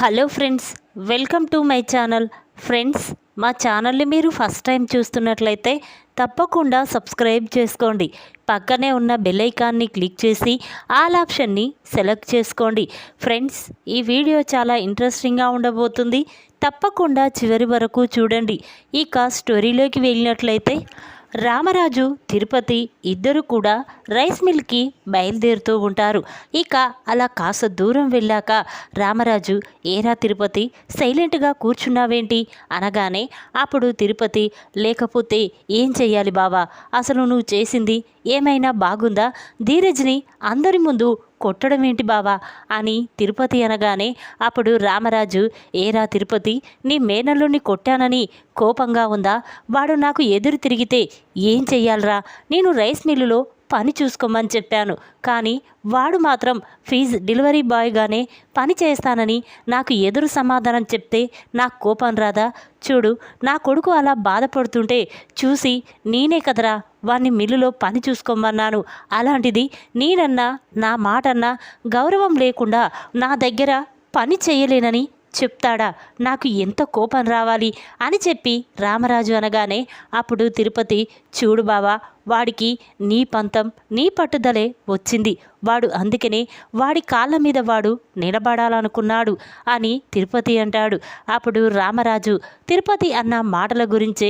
Hello friends, welcome to my channel. Friends, మా ఛానల్ని మీరు ఫస్ట్ టైం చూస్తున్నట్లయితే తప్పకుండా సబ్స్క్రైబ్ చేసుకోండి. పక్కనే ఉన్న బెల్ ఐకాన్ని క్లిక్ చేసి ఆల్ ఆప్షన్ని సెలెక్ట్ చేసుకోండి. ఫ్రెండ్స్, ఈ వీడియో చాలా ఇంట్రెస్టింగ్గా ఉండబోతుంది. తప్పకుండా చివరి వరకు చూడండి. ఇక స్టోరీలోకి వెళ్ళినట్లయితే రామరాజు, తిరుపతి ఇద్దరు కూడా రైస్ మిల్కి బయలుదేరుతూ ఉంటారు. ఇక అలా కాస్త దూరం వెళ్ళాక రామరాజు, ఏరా తిరుపతి, సైలెంట్గా కూర్చున్నావేంటి అనగానే అప్పుడు తిరుపతి, లేకపోతే ఏం చెయ్యాలి బావా, అసలు నువ్వు చేసింది ఏమైనా బాగుందా? ధీరజ్ని అందరి ముందు కొట్టడం ఏంటి బావా అని తిరుపతి అనగానే అప్పుడు రామరాజు, ఏరా తిరుపతి, నీ మేనల్లుని కొట్టానని కోపంగా ఉందా? వాడు నాకు ఎదురు తిరిగితే ఏం చెయ్యాలరా? నేను రైస్ మిల్లులో పని చూసుకోమని చెప్పాను, కానీ వాడు మాత్రం ఫీజు డెలివరీ బాయ్గానే పని చేస్తానని నాకు ఎదురు సమాధానం చెప్తే నాకు కోపం రాదా? చూడు, నా కొడుకు అలా బాధపడుతుంటే చూసి నేనే కదరా వాణ్ణి మిల్లులో పని చూసుకోమన్నాను. అలాంటిది నేనన్నా, నా మాటన్నా గౌరవం లేకుండా నా దగ్గర పని చేయలేనని చెప్తాడా? నాకు ఎంత కోపం రావాలి అని చెప్పి రామరాజు అనగానే అప్పుడు తిరుపతి, చూడు బావా, వాడికి నీ పంతం, నీ పట్టుదలే వచ్చింది. వాడు అందుకనే వాడి కాళ్ళ మీద వాడు నిలబడాలనుకున్నాడు అని తిరుపతి అంటాడు. అప్పుడు రామరాజు తిరుపతి అన్న మాటల గురించే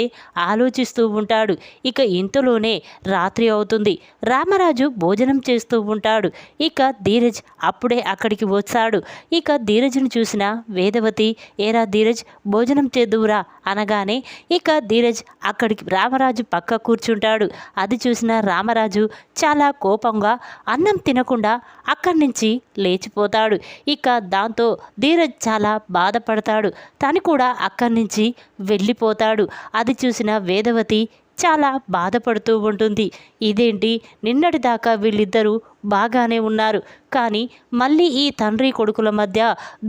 ఆలోచిస్తూ ఉంటాడు. ఇక ఇంతలోనే రాత్రి అవుతుంది. రామరాజు భోజనం చేస్తూ ఉంటాడు. ఇక ధీరజ్ అప్పుడే అక్కడికి వచ్చాడు. ఇక ధీరజ్ను చూసిన వేదవతి, ఏరా ధీరజ్, భోజనం చేద్దువురా అనగానే ఇక ధీరజ్ అక్కడికి రామరాజు పక్క కూర్చుంటాడు. అది చూసిన రామరాజు చాలా కోపంగా అన్నం తినకుండా అక్కడి నుంచి లేచిపోతాడు. ఇక దాంతో ధీరజ్ చాలా బాధపడతాడు. తను కూడా అక్కడి నుంచి వెళ్ళిపోతాడు. అది చూసిన వేదవతి చాలా బాధపడుతూ ఉంటుంది. ఇదేంటి, నిన్నటిదాకా వీళ్ళిద్దరూ బాగానే ఉన్నారు, కానీ మళ్ళీ ఈ తండ్రి కొడుకుల మధ్య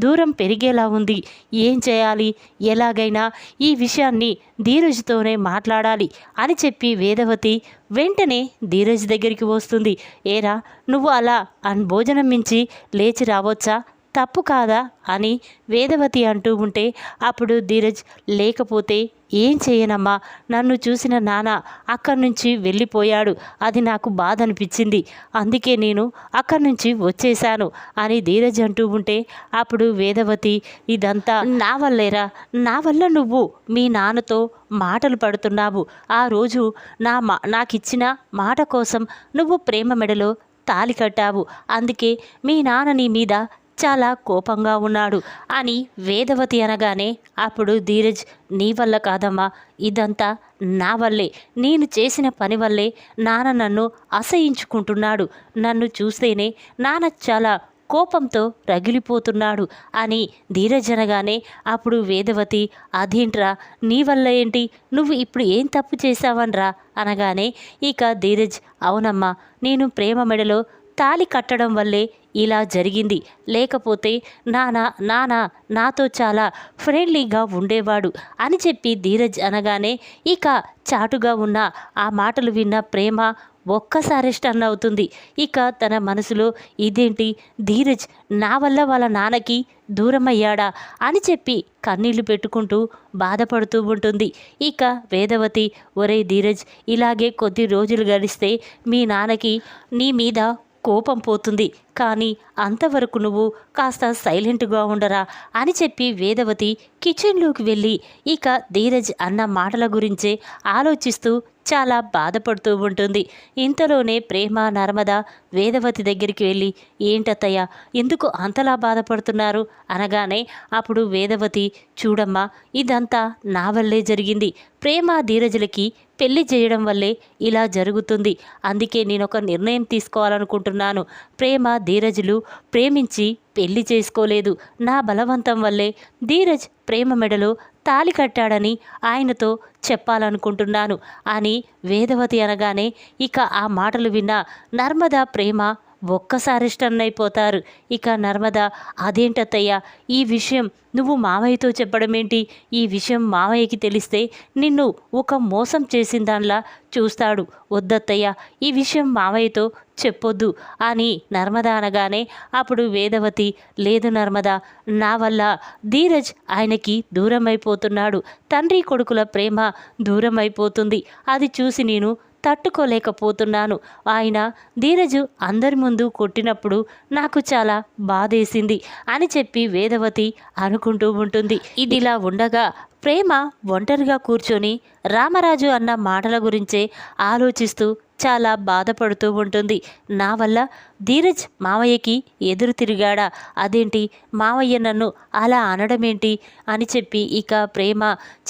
దూరం పెరిగేలా ఉంది. ఏం చేయాలి? ఎలాగైనా ఈ విషయాన్ని ధీరజ్తోనే మాట్లాడాలి అని చెప్పి వేదవతి వెంటనే ధీరజ్ దగ్గరికి వస్తుంది. ఏరా, నువ్వు అలా భోజనం మించి లేచి రావచ్చా? తప్పు కాదా అని వేదవతి అంటూ ఉంటే అప్పుడు ధీరజ్, లేకపోతే ఏం చేయనమ్మా, నన్ను చూసిన నాన్న అక్కడి నుంచి వెళ్ళిపోయాడు. అది నాకు బాధ అనిపించింది, అందుకే నేను అక్కడి నుంచి వచ్చేశాను అని ధీరజ్ అంటూ ఉంటే అప్పుడు వేదవతి, ఇదంతా నా వల్లేరా, నా వల్ల నువ్వు మీ నాన్నతో మాటలు పడుతున్నావు. ఆ రోజు నాకిచ్చిన మాట కోసం నువ్వు ప్రేమ మెడలో తాళి కట్టావు, అందుకే మీ నాన్న నీ మీద చాలా కోపంగా ఉన్నాడు అని వేదవతి అనగానే అప్పుడు ధీరజ్, నీ వల్ల కాదమ్మా, ఇదంతా నా వల్లే, నేను చేసిన పని వల్లే నాన్న నన్ను అసహించుకుంటున్నాడు. నన్ను చూస్తేనే నాన్న చాలా కోపంతో రగిలిపోతున్నాడు అని ధీరజ్ అనగానే అప్పుడు వేదవతి, అదేంట్రా, నీ వల్ల ఏంటి, నువ్వు ఇప్పుడు ఏం తప్పు చేశావనరా అనగానే ఇక ధీరజ్, అవునమ్మా, నేను ప్రేమ మెడలో తాళి కట్టడం వల్లే ఇలా జరిగింది. లేకపోతే నాన్న నాతో చాలా ఫ్రెండ్లీగా ఉండేవాడు అని చెప్పి ధీరజ్ అనగానే ఇక చాటుగా ఉన్న ఆ మాటలు విన్న ప్రేమ ఒక్కసారి స్టన్ అవుతుంది. ఇక తన మనసులో, ఇదేంటి, ధీరజ్ నా వల్ల వాళ్ళ నాన్నకి దూరమయ్యాడా అని చెప్పి కన్నీళ్లు పెట్టుకుంటూ బాధపడుతూ ఉంటుంది. ఇక వేదవతి, ఒరే ధీరజ్, ఇలాగే కొద్ది రోజులు గడిస్తే మీ నాన్నకి నీ మీద కోపం పోతుంది, కానీ అంతవరకు నువ్వు కాస్త సైలెంట్గా ఉండరా అని చెప్పి వేదవతి కిచెన్లోకి వెళ్ళి ఇక ధీరజ్ అన్న మాటల గురించే ఆలోచిస్తూ చాలా బాధపడుతూ ఉంటుంది. ఇంతలోనే ప్రేమ, నర్మద వేదవతి దగ్గరికి వెళ్ళి, ఏంటత్తయ్య, ఎందుకు అంతలా బాధపడుతున్నారు అనగానే అప్పుడు వేదవతి, చూడమ్మా, ఇదంతా నా వల్లే జరిగింది. ప్రేమ ధీరజులకి పెళ్లి చేయడం వల్లే ఇలా జరుగుతుంది. అందుకే నేను ఒక నిర్ణయం తీసుకోవాలనుకుంటున్నాను. ప్రేమ ధీరజులు ప్రేమించి పెళ్లి చేసుకోలేదు. నా బలవంతం వల్లే ధీరజ్ ప్రేమ మెడలో తాళి కట్టాడని ఆయనతో చెప్పాలనుకుంటున్నాను అని వేదవతి అనగానే ఇక ఆ మాటలు విన్న నర్మద, ప్రేమ ఒక్కసారి స్టన్ అయిపోతారు. ఇక నర్మద, అదేంటత్తయ్య, ఈ విషయం నువ్వు మావయ్యతో చెప్పడం ఏంటి? ఈ విషయం మావయ్యకి తెలిస్తే నిన్ను ఒక మోసం చేసిన దానిలా చూస్తాడు. వద్దత్తయ్య, ఈ విషయం మావయ్యతో చెప్పొద్దు అని నర్మద అనగానే అప్పుడు వేదవతి, లేదు నర్మద, నా వల్ల ధీరజ్ ఆయనకి దూరం అయిపోతున్నాడు. తండ్రి కొడుకుల ప్రేమ దూరం అయిపోతుంది. అది చూసి నేను తట్టుకోలేకపోతున్నాను. ఆయన ధీరజు అందరి ముందు కొట్టినప్పుడు నాకు చాలా బాధేసింది అని చెప్పి వేదవతి అనుకుంటూ ఉంటుంది. ఇదిలా ఉండగా ప్రేమ ఒంటరిగా కూర్చొని రామరాజు అన్న మాటల గురించే ఆలోచిస్తూ చాలా బాధపడుతూ ఉంటుంది. నా వల్ల ధీరజ్ మావయ్యకి ఎదురు తిరిగాడా? అదేంటి మావయ్య నన్ను అలా అనడమేంటి అని చెప్పి ఇక ప్రేమ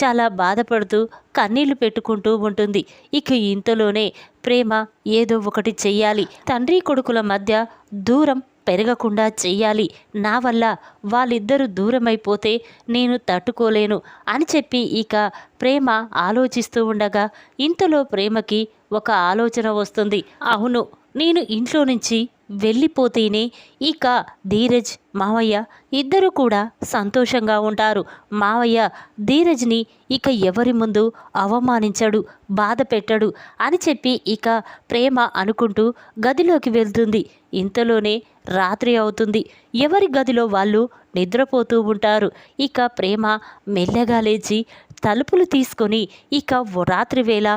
చాలా బాధపడుతూ కన్నీళ్లు పెట్టుకుంటూ ఉంటుంది. ఇక ఇంతలోనే ప్రేమ ఏదో ఒకటి చెయ్యాలి, తండ్రి కొడుకుల మధ్య దూరం పెరగకుండా చెయ్యాలి, నా వల్ల వాళ్ళిద్దరూ దూరమైపోతే నేను తట్టుకోలేను అని చెప్పి ఇక ప్రేమ ఆలోచిస్తూ ఉండగా ఇంతలో ప్రేమకి ఒక ఆలోచన వస్తుంది. అవును, నేను ఇంట్లో నుంచి వెళ్ళిపోతేనే ఇక ధీరజ్ మావయ్య ఇద్దరు కూడా సంతోషంగా ఉంటారు. మావయ్య ధీరజ్ని ఇక ఎవరి ముందు అవమానించడు, బాధ పెట్టడు అని చెప్పి ఇక ప్రేమ అనుకుంటూ గదిలోకి వెళ్తుంది. ఇంతలోనే రాత్రి అవుతుంది. ఎవరి గదిలో వాళ్ళు నిద్రపోతూ ఉంటారు. ఇక ప్రేమ మెల్లగా లేచి తలుపులు తీసుకొని ఇక రాత్రి వేళ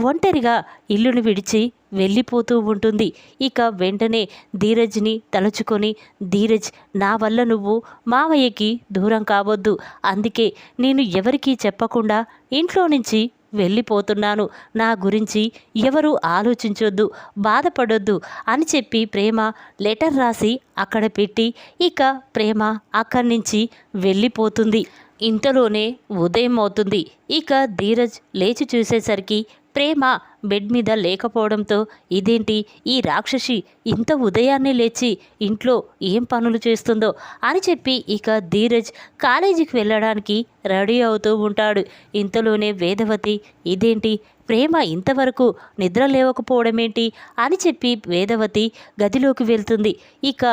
ఒంటరిగా ఇల్లును విడిచి వెళ్ళిపోతూ ఉంటుంది. ఇక వెంటనే ధీరజ్ని తలుచుకొని, ధీరజ్, నా వల్ల నువ్వు మావయ్యకి దూరం కావద్దు, అందుకే నేను ఎవరికీ చెప్పకుండా ఇంట్లో నుంచి వెళ్ళిపోతున్నాను, నా గురించి ఎవరు ఆలోచించొద్దు, బాధపడొద్దు అని చెప్పి ప్రేమ లెటర్ రాసి అక్కడ పెట్టి ఇక ప్రేమ అక్కడి నుంచి వెళ్ళిపోతుంది. ఇంతలోనే ఉదయం అవుతుంది. ఇక ధీరజ్ లేచి చూసేసరికి ప్రేమ బెడ్ మీద లేకపోవడంతో, ఇదేంటి ఈ రాక్షసి ఇంత ఉదయాన్నే లేచి ఇంట్లో ఏం పనులు చేస్తుందో అని చెప్పి ఇక ధీరజ్ కాలేజీకి వెళ్ళడానికి రెడీ అవుతూ ఉంటాడు. ఇంతలోనే వేదవతి, ఇదేంటి ప్రేమ ఇంతవరకు నిద్ర లేవకపోవడమేంటి అని చెప్పి వేదవతి గదిలోకి వెళ్తుంది. ఇక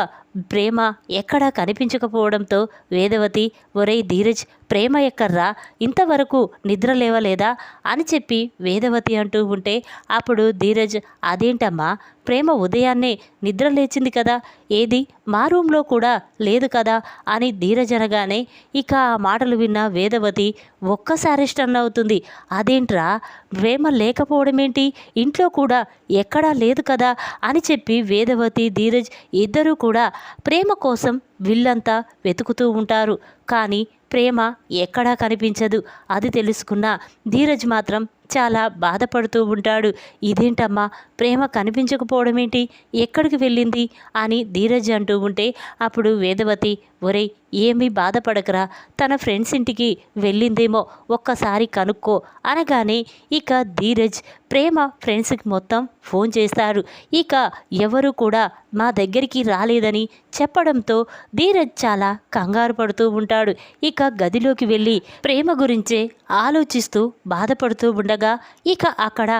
ప్రేమ ఎక్కడా కనిపించకపోవడంతో వేదవతి, ఒరేయ్ ధీరజ్, ప్రేమ ఎక్కర్రా, ఇంతవరకు నిద్ర లేవలేదా అని చెప్పి వేదవతి అంటూ ఉంటే అప్పుడు ధీరజ్, అదేంటమ్మా, ప్రేమ ఉదయాన్నే నిద్ర లేచింది కదా, ఏది మా రూమ్లో కూడా లేదు కదా అని ధీరజ్ అనగానే ఇక ఆ మాటలు విన్న వేదవతి ఒక్కసారి స్టన్ అవుతుంది. అదేంట్రా, ప్రేమ లేకపోవడమేంటి, ఇంట్లో కూడా ఎక్కడా లేదు కదా అని చెప్పి వేదవతి ధీరజ్ ఇద్దరూ కూడా ప్రేమ కోసం విల్లంతా వెతుకుతూ ఉంటారు. కానీ ప్రేమ ఎక్కడా కనిపించదు. అది తెలుసుకున్న ధీరజ్ మాత్రం చాలా బాధపడుతూ ఉంటాడు. ఇదేంటమ్మా, ప్రేమ కనిపించకపోవడం ఏంటి, ఎక్కడికి వెళ్ళింది అని ధీరజ్ అంటూ ఉంటే అప్పుడు వేదవతి, ఒరేయ్ ఏమీ బాధపడకరా, తన ఫ్రెండ్స్ ఇంటికి వెళ్ళిందేమో, ఒక్కసారి కనుక్కో అనగానే ఇక ధీరజ్ ప్రేమ ఫ్రెండ్స్కి మొత్తం ఫోన్ చేస్తారు. ఇక ఎవరు కూడా మా దగ్గరికి రాలేదని చెప్పడంతో ధీరజ్ చాలా కంగారు పడుతూ ఉంటాడు. ఇక గదిలోకి వెళ్ళి ప్రేమ గురించే ఆలోచిస్తూ బాధపడుతూ ఉండగా ఇక అక్కడ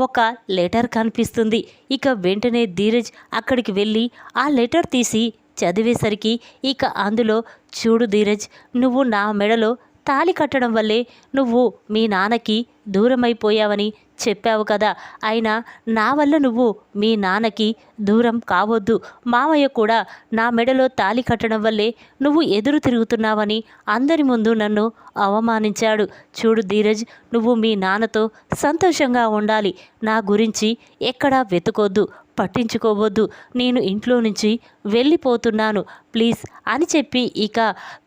ఒక లెటర్ కనిపిస్తుంది. ఇక వెంటనే ధీరజ్ అక్కడికి వెళ్ళి ఆ లెటర్ తీసి చదివేసరికి ఇక అందులో, చూడు ధీరజ్, నువ్వు నా మెడలో తాళి కట్టడం వల్లే నువ్వు మీ నాన్నకి దూరమైపోయావని చెప్పావు కదా, అయినా నా వల్ల నువ్వు మీ నాన్నకి దూరం కావద్దు, మామయ్య కూడా నా మెడలో తాళి కట్టడం వల్లే నువ్వు ఎదురు తిరుగుతున్నావని అందరి ముందు నన్ను అవమానించాడు. చూడు ధీరజ్, నువ్వు మీ నాన్నతో సంతోషంగా ఉండాలి, నా గురించి ఎక్కడా వెతుకొద్దు, పట్టించుకోవద్దు, నేను ఇంట్లో నుంచి వెళ్ళిపోతున్నాను ప్లీజ్ అని చెప్పి ఇక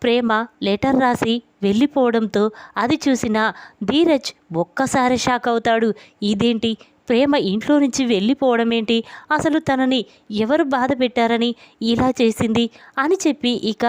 ప్రేమ లెటర్ రాసి వెళ్ళిపోవడంతో అది చూసిన ధీరజ్ ఒక్కసారి షాక్ అవుతాడు. ఇదేంటి, ప్రేమ ఇంట్లో నుంచి వెళ్ళిపోవడం ఏంటి, అసలు తనని ఎవరు బాధ పెట్టారని ఇలా చేసింది అని చెప్పి ఇక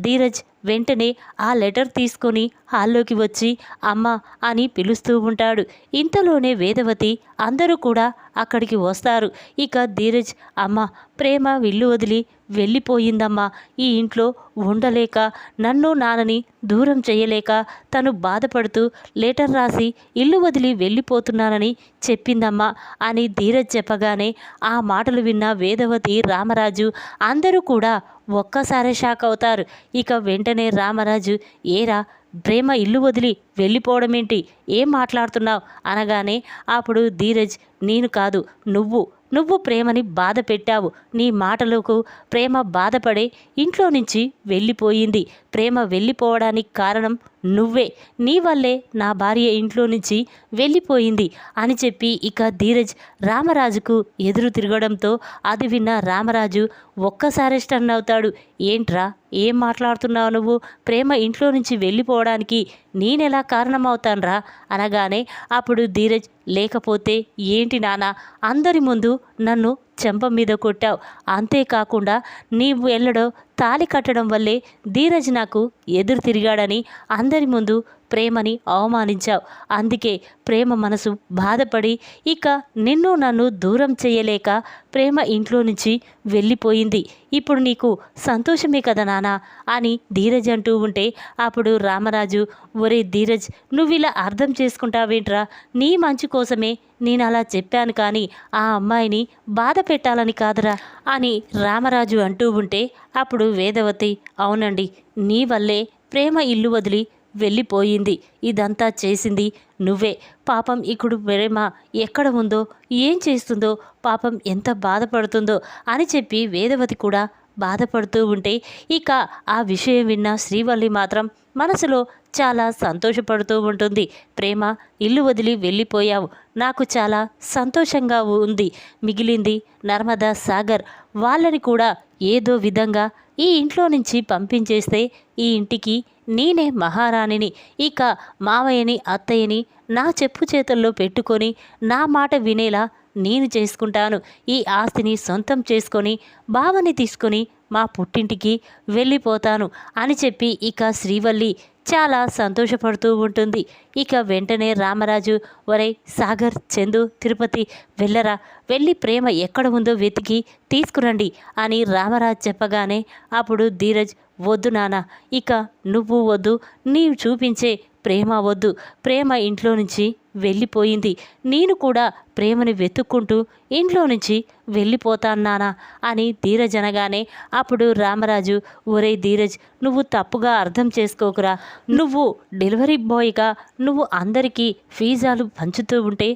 ధీరజ్ వెంటనే ఆ లెటర్ తీసుకొని హాల్లోకి వచ్చి అమ్మ అని పిలుస్తూ ఉంటాడు. ఇంతలోనే వేదవతి అందరూ కూడా అక్కడికి వస్తారు. ఇక ధీరజ్, అమ్మ, ప్రేమ ఇల్లు వదిలి వెళ్ళిపోయిందమ్మా, ఈ ఇంట్లో ఉండలేక నన్ను నాన్నని దూరం చేయలేక తను బాధపడుతూ లెటర్ రాసి ఇల్లు వదిలి వెళ్ళిపోతున్నానని చెప్పిందమ్మా అని ధీరజ్ చెప్పగానే ఆ మాటలు విన్న వేదవతి, రామరాజు అందరూ కూడా ఒక్కసారి షాక్ అవుతారు. ఇక వెంటనే రామరాజు, ఏరా ప్రేమ ఇల్లు వదిలి వెళ్ళిపోవడం ఏంటి, ఏం మాట్లాడుతున్నావు అనగానే అప్పుడు ధీరజ్, నేను కాదు నువ్వు నువ్వు ప్రేమని బాధ పెట్టావు. నీ మాటలకు ప్రేమ బాధపడే ఇంట్లో నుంచి వెళ్ళిపోయింది. ప్రేమ వెళ్ళిపోవడానికి కారణం నువ్వే. నీ వల్లే నా భార్య ఇంట్లో నుంచి వెళ్ళిపోయింది అని చెప్పి ఇక ధీరజ్ రామరాజుకు ఎదురు తిరగడంతో అది విన్న రామరాజు ఒక్కసారి స్టన్ అవుతాడు. ఏంట్రా, ఏం మాట్లాడుతున్నావు నువ్వు? ప్రేమ ఇంట్లో నుంచి వెళ్ళిపోవడానికి నేనెలా కారణమవుతాన్రా అనగానే అప్పుడు ధీరజ్, లేకపోతే ఏంటి నాన్న, అందరి ముందు నన్ను చెంప మీద కొట్టావు. అంతేకాకుండా నీవు వెళ్ళడో తాళి కట్టడం వల్లే ధీరజ్ నాకు ఎదురు తిరిగాడని అందరి ముందు ప్రేమని అవమానించావు. అందుకే ప్రేమ మనసు బాధపడి ఇక నిన్ను నన్ను దూరం చేయలేక ప్రేమ ఇంట్లో నుంచి వెళ్ళిపోయింది. ఇప్పుడు నీకు సంతోషమే కదా నాన్న అని ధీరజ్ అంటూ ఉంటే అప్పుడు రామరాజు, ఒరే ధీరజ్, నువ్విలా అర్థం చేసుకుంటావేంట్రా? నీ మంచి కోసమే నేను అలా చెప్పాను, కానీ ఆ అమ్మాయిని బాధ పెట్టాలని కాదురా అని రామరాజు అంటూ ఉంటే అప్పుడు వేదవతి, అవునండి, నీ వల్లే ప్రేమ ఇల్లు వదిలి వెళ్ళిపోయింది. ఇదంతా చేసింది నువ్వే. పాపం ఇప్పుడు ప్రేమ ఎక్కడ ఉందో, ఏం చేస్తుందో, పాపం ఎంత బాధపడుతుందో అని చెప్పి వేదవతి కూడా బాధపడుతూ ఉంటే ఇక ఆ విషయం విన్న శ్రీవల్లి మాత్రం మనసులో చాలా సంతోషపడుతూ ఉంటుంది. ప్రేమ, ఇల్లు వదిలి వెళ్ళిపోయావు, నాకు చాలా సంతోషంగా ఉంది. మిగిలింది నర్మదా, సాగర్, వాళ్ళని కూడా ఏదో విధంగా ఈ ఇంట్లో నుంచి పంపించేస్తే ఈ ఇంటికి నేనే మహారాణిని. ఇక మావయ్యని, అత్తయ్యని నా చెప్పు చేతుల్లో పెట్టుకొని నా మాట వినేలా నేను చేసుకుంటాను. ఈ ఆస్తిని సొంతం చేసుకొని బావని తీసుకొని మా పుట్టింటికి వెళ్ళిపోతాను అని చెప్పి ఇక శ్రీవల్లి చాలా సంతోషపడుతూ ఉంటుంది. ఇక వెంటనే రామరాజు, ఒరే సాగర్, చందు, తిరుపతి, వెళ్ళరా, వెళ్ళి ప్రేమ ఎక్కడ ఉందో వెతికి తీసుకురండి అని రామరాజు చెప్పగానే అప్పుడు ధీరజ్, వద్దు నాన్న, ఇక నువ్వు వద్దు, నీవు చూపించే ప్రేమ వద్దు. ప్రేమ ఇంట్లో నుంచి వెళ్ళిపోయింది. నేను కూడా ప్రేమని వెతుక్కుంటూ ఇంట్లో నుంచి వెళ్ళిపోతాను నానా అని ధీరజ్ అనగానే అప్పుడు రామరాజు, ఒరే ధీరజ్, నువ్వు తప్పుగా అర్థం చేసుకోకురా. నువ్వు డెలివరీ బాయ్గా నువ్వు అందరికీ ఫీజాలు పంచుతూ ఉంటే,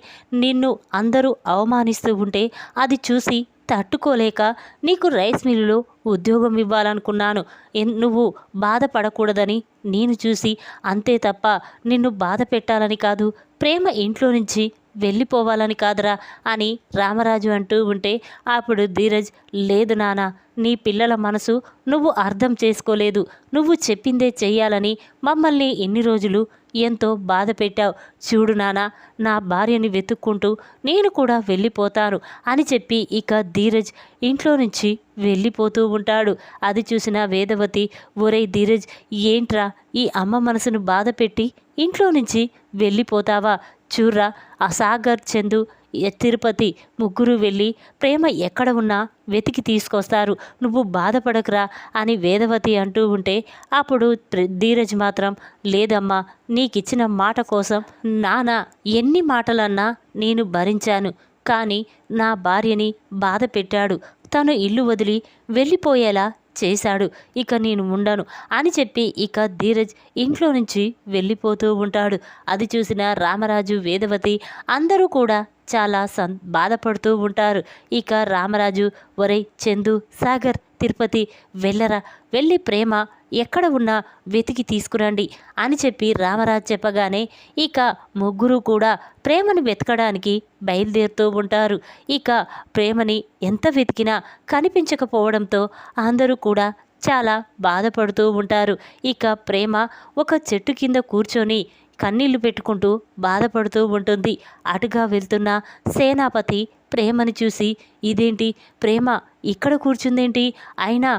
నిన్ను అందరూ అవమానిస్తూ ఉంటే అది చూసి తట్టుకోలేక నీకు రైస్ మిల్లులో ఉద్యోగం ఇవ్వాలనుకున్నాను. నువ్వు బాధపడకూడదని నేను చూసి, అంతే తప్ప నిన్ను బాధ పెట్టాలని కాదు, ప్రేమ ఇంట్లో నుంచి వెళ్ళిపోవాలని కాదురా అని రామరాజు అంటూ ఉంటే అప్పుడు ధీరజ్, లేదు నాన్న, నీ పిల్లల మనసు నువ్వు అర్థం చేసుకోలేదు. నువ్వు చెప్పిందే చెయ్యాలని మమ్మల్ని ఎన్ని రోజులు ఎంతో బాధ పెట్టావు. చూడు నాన్న, నా భార్యని వెతుక్కుంటూ నేను కూడా వెళ్ళిపోతాను అని చెప్పి ఇక ధీరజ్ ఇంట్లో నుంచి వెళ్ళిపోతూ ఉంటాడు. అది చూసిన వేదవతి, ఒరే ధీరజ్, ఏంట్రా ఈ అమ్మ మనసును బాధ పెట్టి ఇంట్లో నుంచి వెళ్ళిపోతావా? చూర్రా, ఆ సాగర్, చందు, తిరుపతి ముగ్గురు వెళ్ళి ప్రేమ ఎక్కడ ఉన్నా వెతికి తీసుకొస్తారు, నువ్వు బాధపడకురా అని వేదవతి అంటూ ఉంటే అప్పుడు ధీరజ్ మాత్రం, లేదమ్మా, నీకిచ్చిన మాట కోసం నాన్న ఎన్ని మాటలన్నా నేను భరించాను, కానీ నా భార్యని బాధ పెట్టాడు, తను ఇల్లు వదిలి వెళ్ళిపోయేలా చేశాడు, ఇక నేను ఉండను అని చెప్పి ఇక ధీరజ్ ఇంట్లో నుంచి వెళ్ళిపోతూ ఉంటాడు. అది చూసిన రామరాజు, వేదవతి అందరూ కూడా చాలా బాధపడుతూ ఉంటారు. ఇక రామరాజు, ఒరై చందు, సాగర్, తిరుపతి, వెళ్ళరా, వెళ్ళి ప్రేమ ఎక్కడ ఉన్నా వెతికి తీసుకురండి అని చెప్పి రామరాజు చెప్పగానే ఇక ముగ్గురు కూడా ప్రేమను వెతకడానికి బయలుదేరుతూ ఉంటారు. ఇక ప్రేమని ఎంత వెతికినా కనిపించకపోవడంతో అందరూ కూడా చాలా బాధపడుతూ ఉంటారు. ఇక ప్రేమ ఒక చెట్టు కింద కూర్చొని కన్నీళ్లు పెట్టుకుంటూ బాధపడుతూ ఉంటుంది. అటుగా వెళ్తున్న సేనాపతి ప్రేమని చూసి, ఇదేంటి ప్రేమ ఇక్కడ కూర్చుందేంటి, అయినా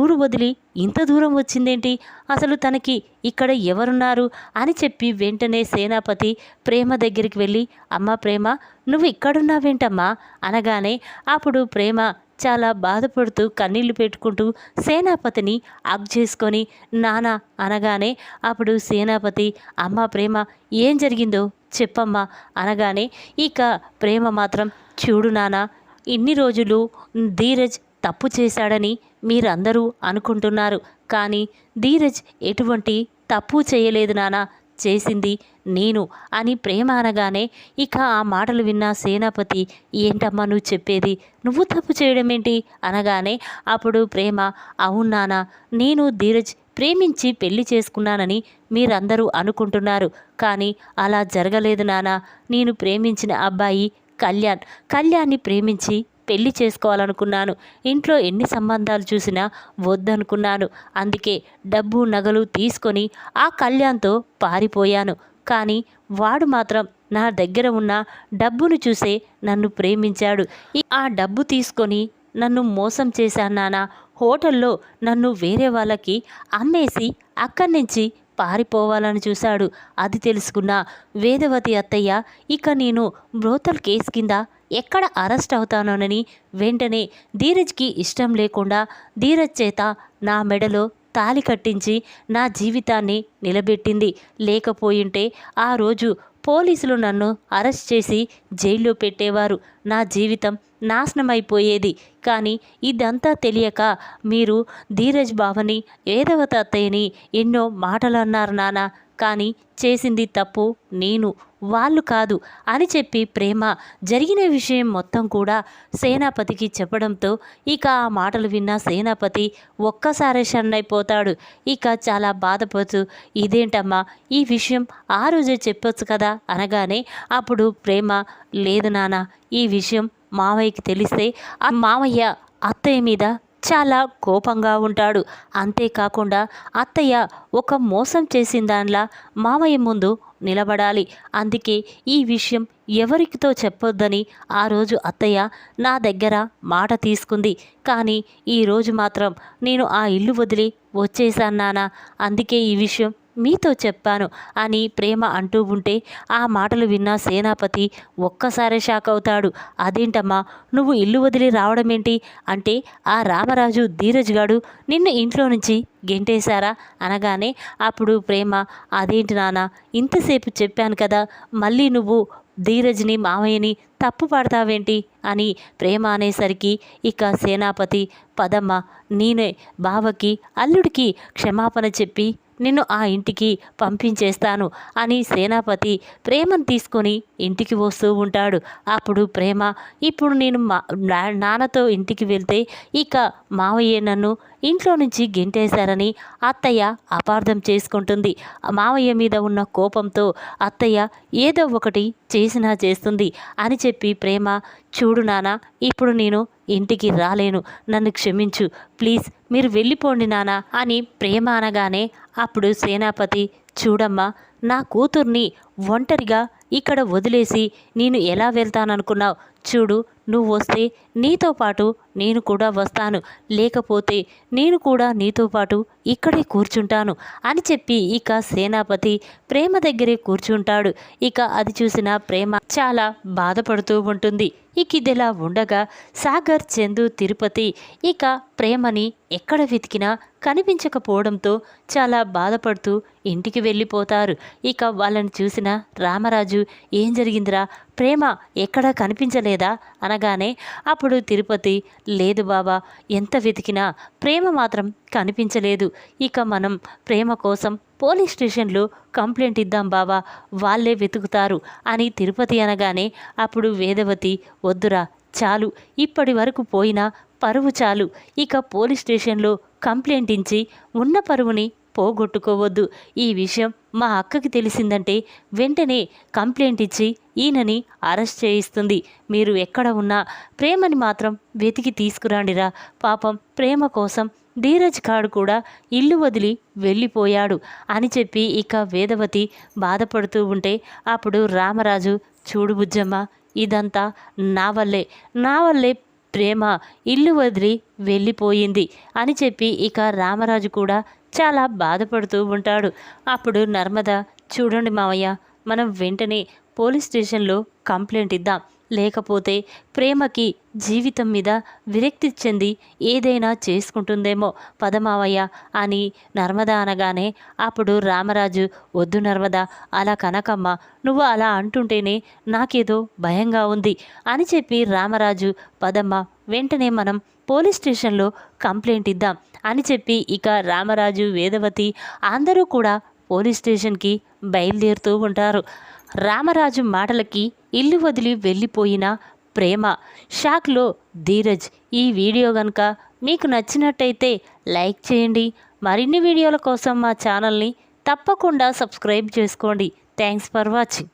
ఊరు వదిలి ఇంత దూరం వచ్చిందేంటి, అసలు తనకి ఇక్కడ ఎవరున్నారు అని చెప్పి వెంటనే సేనాపతి ప్రేమ దగ్గరికి వెళ్ళి, అమ్మ ప్రేమ, నువ్వు ఇక్కడున్నావేంటమ్మా అనగానే అప్పుడు ప్రేమ చాలా బాధపడుతూ కన్నీళ్లు పెట్టుకుంటూ సేనాపతిని అగ్ చేసుకొని నానా అనగానే అప్పుడు సేనాపతి, అమ్మ ప్రేమ, ఏం జరిగిందో చెప్పమ్మా అనగానే ఇక ప్రేమ మాత్రం, చూడు నానా, ఇన్ని రోజులు ధీరజ్ తప్పు చేశాడని మీరందరూ అనుకుంటున్నారు, కానీ ధీరజ్ ఎటువంటి తప్పు చేయలేదు నానా, చేసింది నేను అని ప్రేమ అనగానే ఇక ఆ మాటలు విన్న సేనాపతి, ఏంటమ్మా నువ్వు చెప్పేది, నువ్వు తప్పు చేయడం ఏంటి అనగానే అప్పుడు ప్రేమ, అవును నాన్న, నేను ధీరజ్ ప్రేమించి పెళ్లి చేసుకున్నానని మీరందరూ అనుకుంటున్నారు, కానీ అలా జరగలేదు నాన్న. నేను ప్రేమించిన అబ్బాయి కళ్యాణ్ని ప్రేమించి పెళ్లి చేసుకోవాలనుకున్నాను. ఇంట్లో ఎన్ని సంబంధాలు చూసినా వద్దనుకున్నాను. అందుకే డబ్బు నగలు తీసుకొని ఆ కళ్యాణ్తో పారిపోయాను. కానీ వాడు మాత్రం నా దగ్గర ఉన్న డబ్బును చూసే నన్ను ప్రేమించాడు. ఆ డబ్బు తీసుకొని నన్ను మోసం చేశాను నాన్న. హోటల్లో నన్ను వేరే వాళ్ళకి అమ్మేసి అక్కడి నుంచి పారిపోవాలని చూశాడు. అది తెలుసుకున్న వేదవతి అత్తయ్య, ఇక నేను బ్రోతల్ కేసు కింద ఎక్కడ అరెస్ట్ అవుతానోనని వెంటనే ధీరజ్కి ఇష్టం లేకుండా ధీరజ్ చేత నా మెడలో తాళి కట్టించి నా జీవితాన్ని నిలబెట్టింది. లేకపోయింటే ఆ రోజు పోలీసులు నన్ను అరెస్ట్ చేసి జైల్లో పెట్టేవారు. నా జీవితం నాశనమైపోయేది. కానీ ఇదంతా తెలియక మీరు ధీరజ్ బావని, వేదవతి అత్తయ్యని ఎన్నో మాటలు అన్నారు నాన్న. కానీ చేసింది తప్పు నేను, వాళ్ళు కాదు అని చెప్పి ప్రేమ జరిగిన విషయం మొత్తం కూడా సేనాపతికి చెప్పడంతో ఇక ఆ మాటలు విన్న సేనాపతి ఒక్కసారి షన్నైపోతాడు. ఇక చాలా బాధపడుతూ, ఇదేంటమ్మా, ఈ విషయం ఆ రోజే చెప్పొచ్చు కదా అనగానే అప్పుడు ప్రేమ, లేదు నాన్న, ఈ విషయం మావయ్యకి తెలిస్తే ఆ మావయ్య అత్తయ్య మీద చాలా కోపంగా ఉంటాడు. అంతేకాకుండా అత్తయ్య ఒక మోసం చేసిన దానిలా మామయ్య ముందు నిలబడాలి. అందుకే ఈ విషయం ఎవరికితో చెప్పొద్దని ఆ రోజు అత్తయ్య నా దగ్గర మాట తీసుకుంది. కానీ ఈరోజు మాత్రం నేను ఆ ఇల్లు వదిలి వచ్చేసాను నాన్న. అందుకే ఈ విషయం మీతో చెప్పాను అని ప్రేమ అంటూ ఉంటే ఆ మాటలు విన్న సేనాపతి ఒక్కసారే షాక్ అవుతాడు. అదేంటమ్మా, నువ్వు ఇల్లు వదిలి రావడం ఏంటి అంటే ఆ రామరాజు ధీరజ్ గాడు నిన్ను ఇంట్లో నుంచి గెంటేశారా అనగానే అప్పుడు ప్రేమ, అదేంటి నాన్న, ఇంతసేపు చెప్పాను కదా, మళ్ళీ నువ్వు ధీరజ్ని మావయ్యని తప్పు పడతావేంటి అని ప్రేమ అనేసరికి ఇక సేనాపతి, పదమ్మ, నేనే బావకి అల్లుడికి క్షమాపణ చెప్పి నిన్ను ఆ ఇంటికి పంపించేస్తాను అని సేనాపతి ప్రేమను తీసుకొని ఇంటికి వస్తూ ఉంటాడు. అప్పుడు ప్రేమ, ఇప్పుడు నేను నాన్నతో ఇంటికి వెళ్తే ఇక మావయ్య నన్ను ఇంట్లో నుంచి గెంటేశారని అత్తయ్య అపార్థం చేసుకుంటుంది. మావయ్య మీద ఉన్న కోపంతో అత్తయ్య ఏదో ఒకటి చేసినా చేస్తుంది అని చెప్పి ప్రేమ, చూడు నాన్న, ఇప్పుడు నేను ఇంటికి రాలేను, నన్ను క్షమించు ప్లీజ్, మీరు వెళ్ళిపోండి నాన్న అని ప్రేమ అనగానే అప్పుడు సేనాపతి, చూడమ్మా, నా కూతుర్ని ఒంటరిగా ఇక్కడ వదిలేసి నేను ఎలా వెళ్తాననుకున్నావు? చూడు, నువ్వు వస్తే నీతో పాటు నేను కూడా వస్తాను, లేకపోతే నేను కూడా నీతో పాటు ఇక్కడే కూర్చుంటాను అని చెప్పి ఇక సేనాపతి ప్రేమ దగ్గరే కూర్చుంటాడు. ఇక అది చూసిన ప్రేమ చాలా బాధపడుతూ ఉంటుంది. ఇక ఇదిలా ఉండగా సాగర్, చందు, తిరుపతి ఇక ప్రేమని ఎక్కడ వెతికినా కనిపించకపోవడంతో చాలా బాధపడుతూ ఇంటికి వెళ్ళిపోతారు. ఇక వాళ్ళని చూసిన రామరాజు, ఏం జరిగిందిరా, ప్రేమ ఎక్కడా కనిపించలేదా అనగానే అప్పుడు తిరుపతి, లేదు బాబా, ఎంత వెతికినా ప్రేమ మాత్రం కనిపించలేదు. ఇక మనం ప్రేమ కోసం పోలీస్ స్టేషన్లో కంప్లైంట్ ఇద్దాం బాబా, వాళ్ళే వెతుకుతారు అని తిరుపతి అనగానే అప్పుడు వేదవతి, వద్దురా, చాలు, ఇప్పటి వరకు పోయినా పరువు చాలు, ఇక పోలీస్ స్టేషన్లో కంప్లైంట్ ఇచ్చి ఉన్న పరువుని పోగొట్టుకోవద్దు. ఈ విషయం మా అక్కకి తెలిసిందంటే వెంటనే కంప్లైంట్ ఇచ్చి ఈయనని అరెస్ట్ చేయిస్తుంది. మీరు ఎక్కడ ఉన్నా ప్రేమని మాత్రం వెతికి తీసుకురాండిరా. పాపం ప్రేమ కోసం ధీరజ్ కాడు కూడా ఇల్లు వదిలి వెళ్ళిపోయాడు అని చెప్పి ఇక వేదవతి బాధపడుతూ ఉంటే అప్పుడు రామరాజు, చూడు బుజ్జమ్మ, ఇదంతా నా వల్లే ప్రేమ ఇల్లు వదిలి వెళ్ళిపోయింది అని చెప్పి ఇక రామరాజు కూడా చాలా బాధపడుతూ ఉంటాడు. అప్పుడు నర్మద, చూడండి మావయ్య, మనం వెంటనే పోలీస్ స్టేషన్లో కంప్లైంట్ ఇద్దాం, లేకపోతే ప్రేమకి జీవితం మీద విరక్తి చెంది ఏదైనా చేసుకుంటుందేమో, పదమావయ్య అని నర్మద అనగానే అప్పుడు రామరాజు, వద్దు నర్మద, అలా కనకమ్మ, నువ్వు అలా అంటుంటేనే నాకేదో భయంగా ఉంది అని చెప్పి రామరాజు, పదమ్మ, వెంటనే మనం పోలీస్ స్టేషన్లో కంప్లైంట్ ఇద్దాం అని చెప్పి ఇక రామరాజు, వేదవతి అందరూ కూడా పోలీస్ స్టేషన్కి బయలుదేరుతూ ఉంటారు. రామరాజు మాటలకి ఇల్లు వదిలి వెళ్ళిపోయిన ప్రేమ, షాక్లో ధీరజ్. ఈ వీడియో కనుక మీకు నచ్చినట్టయితే లైక్ చేయండి. మరిన్ని వీడియోల కోసం మా ఛానల్ని తప్పకుండా సబ్స్క్రైబ్ చేసుకోండి. Thanks for watching.